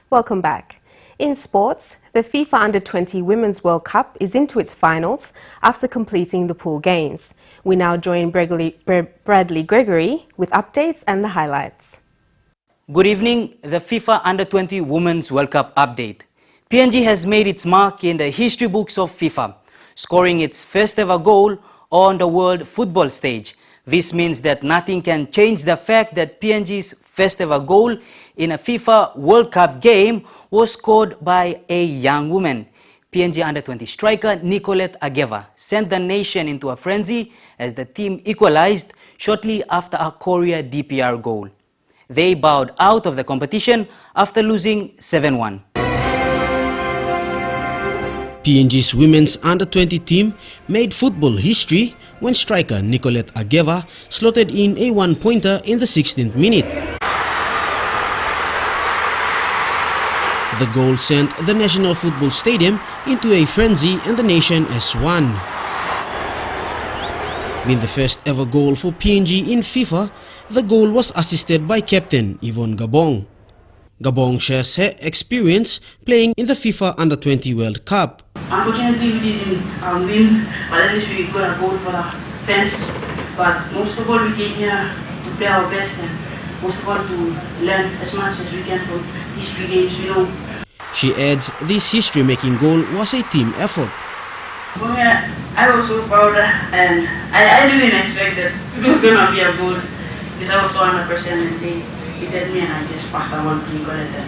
Welcome back. In sports, the FIFA Under-20 Women's World Cup is into its finals after completing the pool games. We now join Bradley Gregory with updates and the highlights. Good evening, the FIFA Under-20 Women's World Cup update. PNG has made its mark in the history books of FIFA, scoring its first ever goal on the world football stage. This means that nothing can change the fact that PNG's first ever goal in a FIFA World Cup game was scored by a young woman. PNG Under-20 striker Nicolette Ageva sent the nation into a frenzy as the team equalized shortly after a Korea DPR goal. They bowed out of the competition after losing 7-1. PNG's women's under-20 team made football history when striker Nicolette Ageva slotted in a one-pointer in the 16th minute. The goal sent the National Football Stadium into a frenzy and the nation as one. Being the first ever goal for PNG in FIFA, the goal was assisted by captain Yvonne Gabong. Gabong shares her experience playing in the FIFA Under-20 World Cup. Unfortunately, we didn't win, but at least we got a goal for the fans. But most of all, we came here to play our best and most of all to learn as much as we can from these three games, She adds this history-making goal was a team effort. For me, I was so proud and I didn't expect that it was going to be a goal because I was so 100% and they hit me and I just passed the ball to Nicolette.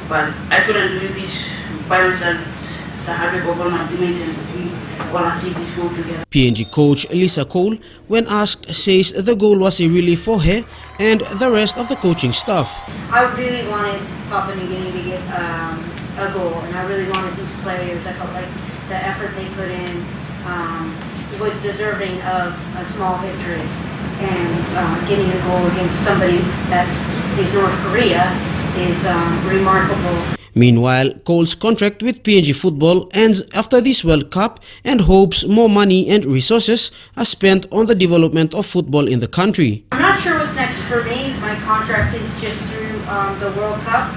But I couldn't do this by myself. It's the hard work of all my teammates and we all achieve this goal together. PNG coach Lisa Cole, when asked, says the goal was a relief for her and the rest of the coaching staff. I really wanted Papua New Guinea to get a goal, and I really wanted these players. I felt like the effort they put in was deserving of a small victory. And getting a goal against somebody that is North Korea is remarkable. Meanwhile, Cole's contract with PNG Football ends after this World Cup and hopes more money and resources are spent on the development of football in the country. I'm not sure what's next for me. My contract is just through the World Cup.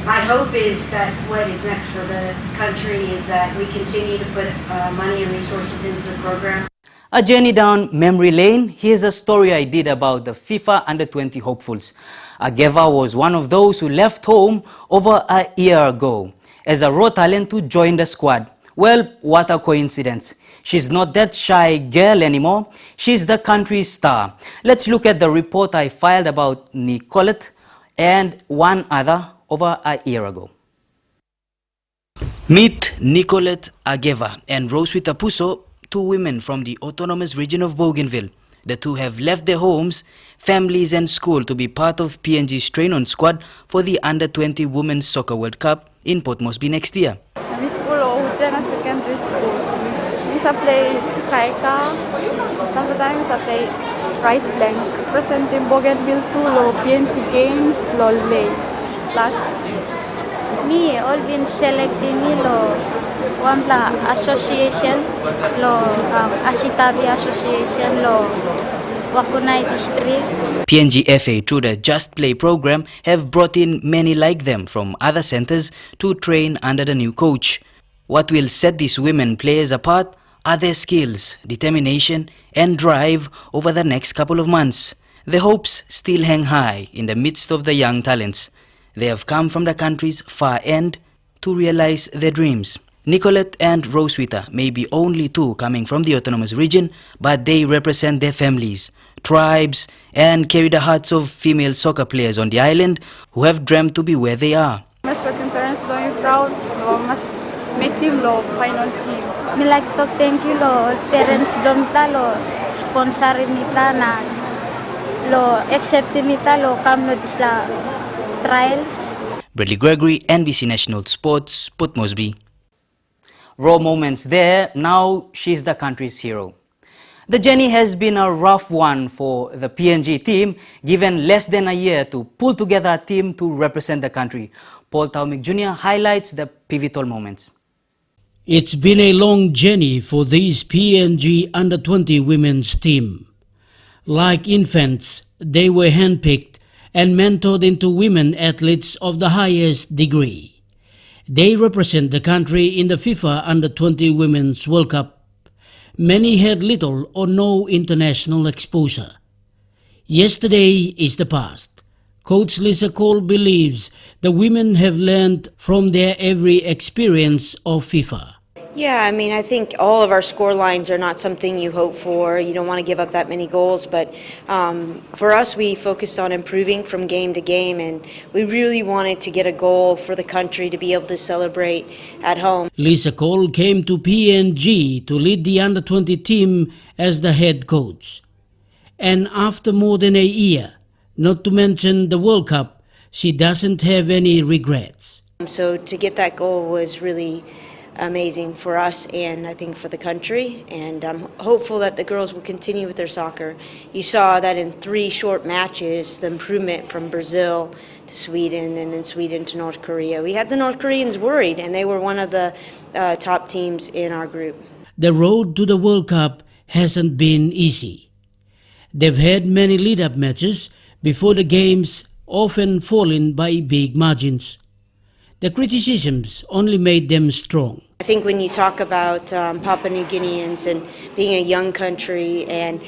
My hope is that what is next for the country is that we continue to put money and resources into the program. A journey down memory lane. Here's a story I did about the FIFA Under-20 hopefuls. Ageva was one of those who left home over a year ago as a raw talent to join the squad. Well, what a coincidence. She's not that shy girl anymore. She's the country's star. Let's look at the report I filed about Nicolette and one other over a year ago. Meet Nicolette Ageva and Roswitha Puso, two women from the autonomous region of Bougainville. The two have left their homes, families and school to be part of PNG's train-on squad for the Under-20 Women's Soccer World Cup in Port Moresby next year. We school Ujana Secondary School. We play striker, sometimes I play right flank. Present in Bougainville too, lo PNG games, lo lay. Last. Me, all been selecting me lo Wambla Association, lo Asitabi Association, lo Wakunai District. PNG FA through the Just Play program have brought in many like them from other centers to train under the new coach. What will set these women players apart are their skills, determination and drive over the next couple of months. Their hopes still hang high in the midst of the young talents. They have come from the country's far end to realize their dreams. Nicolette and Roswitha may be only two coming from the autonomous region, but they represent their families, tribes, and carry the hearts of female soccer players on the island who have dreamt to be where they are. Mas working parents doing proud, lo mas make him lo final team. Me like to thank you lo parents blom ta lo sponsor mi ta na lo accept mi ta lo come no disla trials. Bradley Gregory, NBC National Sports, Port Moresby. Raw moments there, now she's the country's hero. The journey has been a rough one for the PNG team, given less than a year to pull together a team to represent the country. Paul Taumik Jr. highlights the pivotal moments. It's been a long journey for this PNG Under-20 women's team. Like infants, they were handpicked and mentored into women athletes of the highest degree. They represent the country in the FIFA Under-20 Women's World Cup. Many had little or no international exposure. Yesterday is the past. Coach Lisa Cole believes the women have learned from their every experience of FIFA. Yeah, I mean, I think all of our score lines are not something you hope for. You don't want to give up that many goals, but for us, we focused on improving from game to game, and we really wanted to get a goal for the country to be able to celebrate at home. Lisa Cole came to PNG to lead the Under-20 team as the head coach. And after more than a year, not to mention the World Cup, she doesn't have any regrets. So to get that goal was really amazing for us and I think for the country, and I'm hopeful that the girls will continue with their soccer. You saw that in 3 short matches, the improvement from Brazil to Sweden and then Sweden to North Korea. We had the North Koreans worried, and they were one of the top teams in our group. The road to the World Cup hasn't been easy. They've had many lead-up matches before the games, often falling by big margins. The criticisms only made them strong. I think when you talk about Papua New Guineans and being a young country and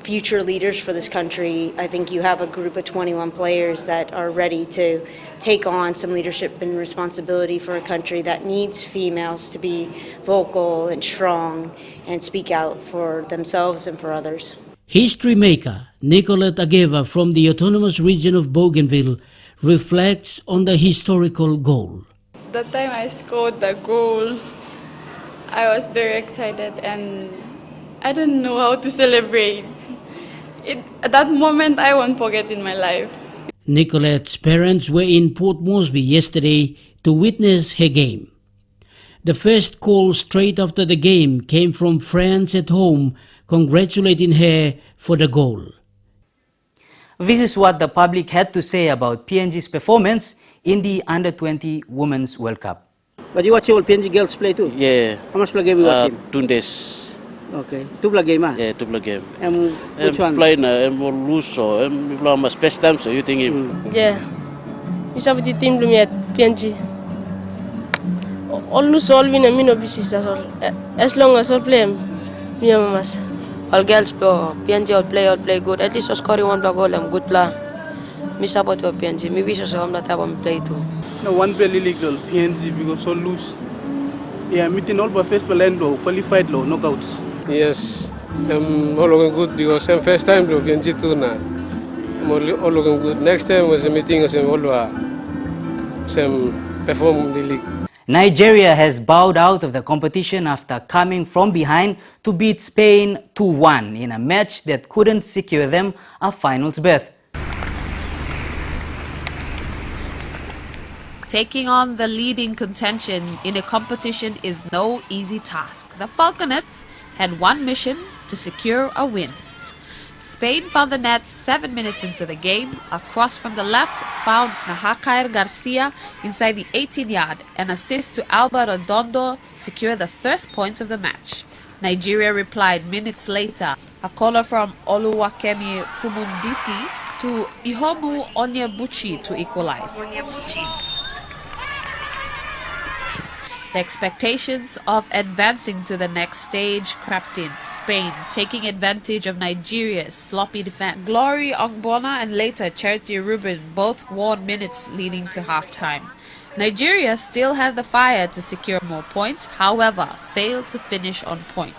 future leaders for this country, I think you have a group of 21 players that are ready to take on some leadership and responsibility for a country that needs females to be vocal and strong and speak out for themselves and for others. History maker Nicolette Ageva from the autonomous region of Bougainville reflects on the historical goal. The time I scored the goal, I was very excited and I don't know how to celebrate. That moment I won't forget in my life. Nicolette's parents were in Port Moresby yesterday to witness her game. The first call straight after the game came from friends at home congratulating her for the goal. This is what the public had to say about PNG's performance in the Under-20 Women's World Cup. But you watch all PNG girls play too? Yeah. How much play game you watching? 2 days. Okay. 2 play game, ah? Yeah, 2 play game. And which one? Play na, will lose so, belum mas best time so you think him. Yeah. Isa pati team belum yet PNG. All lose all win, me no business that's all. As long as all play, me mas. All girls play, PNG all play good. At least scoring 1 goal, I'm good player. Me support your PNG. Me wish so I'm not able to play too. No one play illegal PNG because all lose. Yeah, meeting all but first play low, qualified low, knockouts. Yes, I'm all looking good because I'm first time to PNG too now. I'm all looking good. Next time was a meeting, I'm all perform in the league. Nigeria has bowed out of the competition after coming from behind to beat Spain 2-1 in a match that couldn't secure them a finals berth. Taking on the leading contention in a competition is no easy task. The Falconets had one mission: to secure a win. Spain found the net 7 minutes into the game. A cross from the left found Nahakair Garcia inside the 18-yard. An assist to Alba Redondo secured the first points of the match. Nigeria replied minutes later. A corner from Oluwakemi Fumunditi to Ihomu Onyebuchi to equalize. The expectations of advancing to the next stage crept in. Spain taking advantage of Nigeria's sloppy defense. Glory Ongbona and later Charity Rubin both won minutes leading to halftime. Nigeria still had the fire to secure more points, however, failed to finish on point.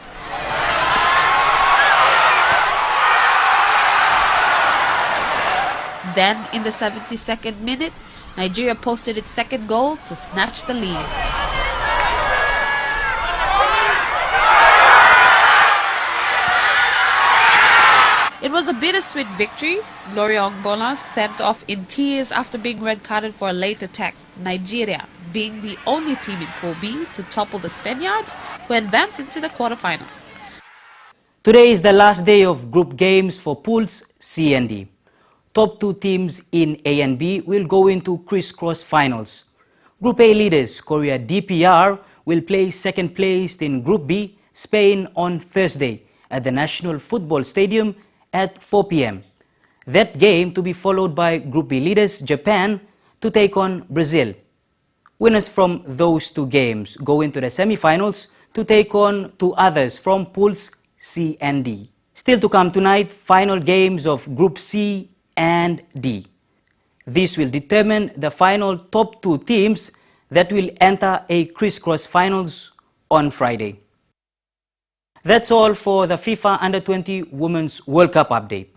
Then, in the 72nd minute, Nigeria posted its second goal to snatch the lead. It was a bittersweet victory. Gloria Ongbona sent off in tears after being red-carded for a late attack. Nigeria being the only team in Pool B to topple the Spaniards, who advanced into the quarterfinals. Today is the last day of group games for Pools C and D. Top 2 teams in A and B will go into crisscross finals. Group A leaders Korea DPR will play second placed in Group B, Spain, on Thursday at the National Football Stadium at 4 p.m. That game to be followed by Group B leaders Japan to take on Brazil. Winners from those two games go into the semi-finals to take on two others from Pools C and D. Still to come tonight, final games of Group C and D. This will determine the final top two teams that will enter a crisscross finals on Friday. That's all for the FIFA Under-20 Women's World Cup update.